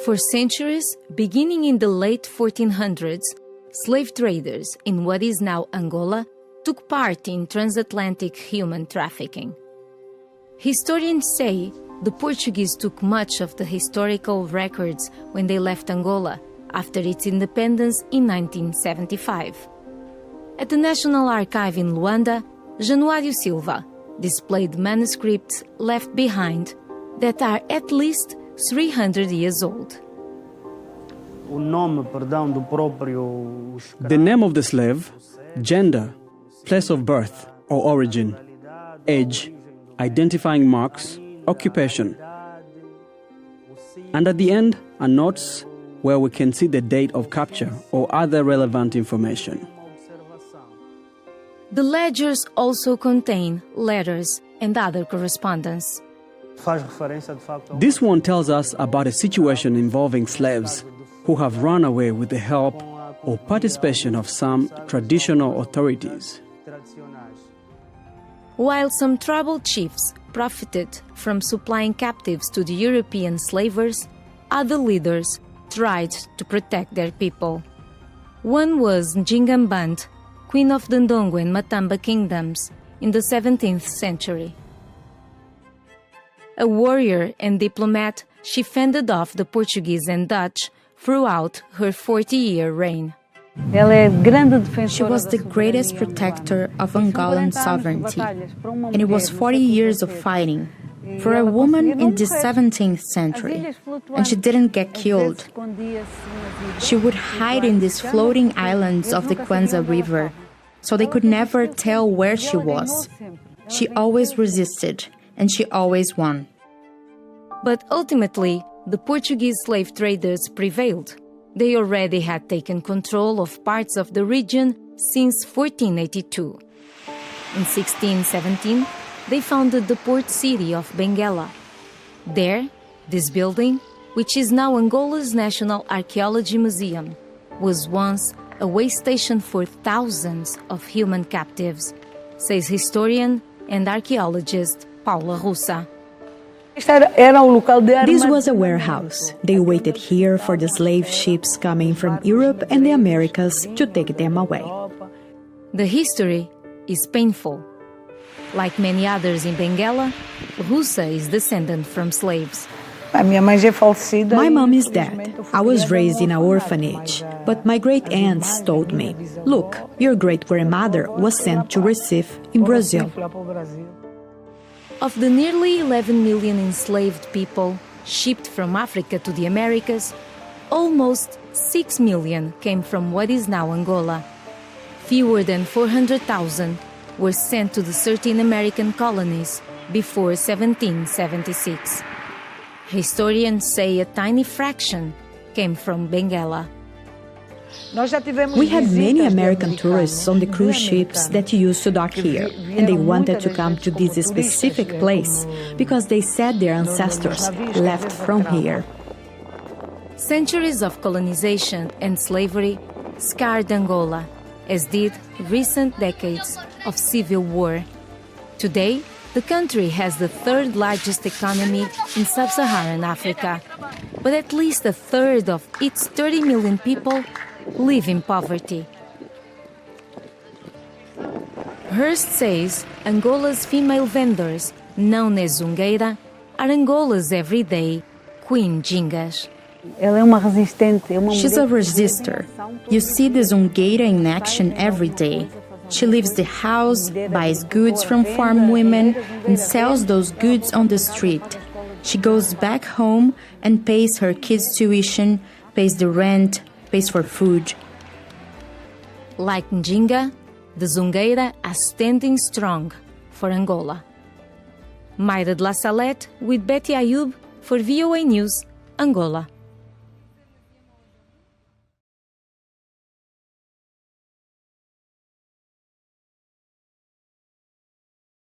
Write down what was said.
For centuries, beginning in the late 1400s, slave traders in what is now Angola took part in transatlantic human trafficking. Historians say the Portuguese took much of the historical records when they left Angola after its independence in 1975. At the National Archive in Luanda, Januário Silva displayed manuscripts left behind that are at least 300 years old. The name of the slave, gender, place of birth or origin, age, identifying marks, occupation. And at the end are notes where we can see the date of capture or other relevant information. The ledgers also contain letters and other correspondence. This one tells us about a situation involving slaves who have run away with the help or participation of some traditional authorities. While some tribal chiefs profited from supplying captives to the European slavers, other leaders tried to protect their people. One was Njingamband, queen of the Ndongo and Matamba kingdoms in the 17th century. A warrior and diplomat, she fended off the Portuguese and Dutch throughout her 40-year reign. She was the greatest protector of Angolan sovereignty, and it was 40 years of fighting for a woman in the 17th century, and she didn't get killed. She would hide in these floating islands of the Kwanza River, so they could never tell where she was. She always resisted, and she always won. But ultimately, the Portuguese slave traders prevailed. They already had taken control of parts of the region since 1482. In 1617, they founded the port city of Benguela. There, this building, which is now Angola's National Archaeology Museum, was once a way station for thousands of human captives, says historian and archaeologist Paula Russa. This was a warehouse. They waited here for the slave ships coming from Europe and the Americas to take them away. The history is painful. Like many others in Benguela, Russa is descendant from slaves. My mom is dead. I was raised in an orphanage, but my great-aunts told me, look, your great-grandmother was sent to Recife in Brazil. Of the nearly 11 million enslaved people shipped from Africa to the Americas, almost 6 million came from what is now Angola. Fewer than 400,000 were sent to the 13 American colonies before 1776. Historians say a tiny fraction came from Benguela. We had many American tourists on the cruise ships that used to dock here, and they wanted to come to this specific place because they said their ancestors left from here. Centuries of colonization and slavery scarred Angola, as did recent decades of civil war. Today, the country has the third largest economy in sub-Saharan Africa, but at least a third of its 30 million people live in poverty. Hearst says Angola's female vendors, known as Zungueira, are Angola's everyday Queen Jingas. She's a resistor. You see the Zungueira in action every day. She leaves the house, buys goods from farm women, and sells those goods on the street. She goes back home and pays her kids' tuition, pays the rent, pays for food. Like Njinga, the Zungueira are standing strong for Angola. Mayra de la Salette with Betty Ayub for VOA News, Angola.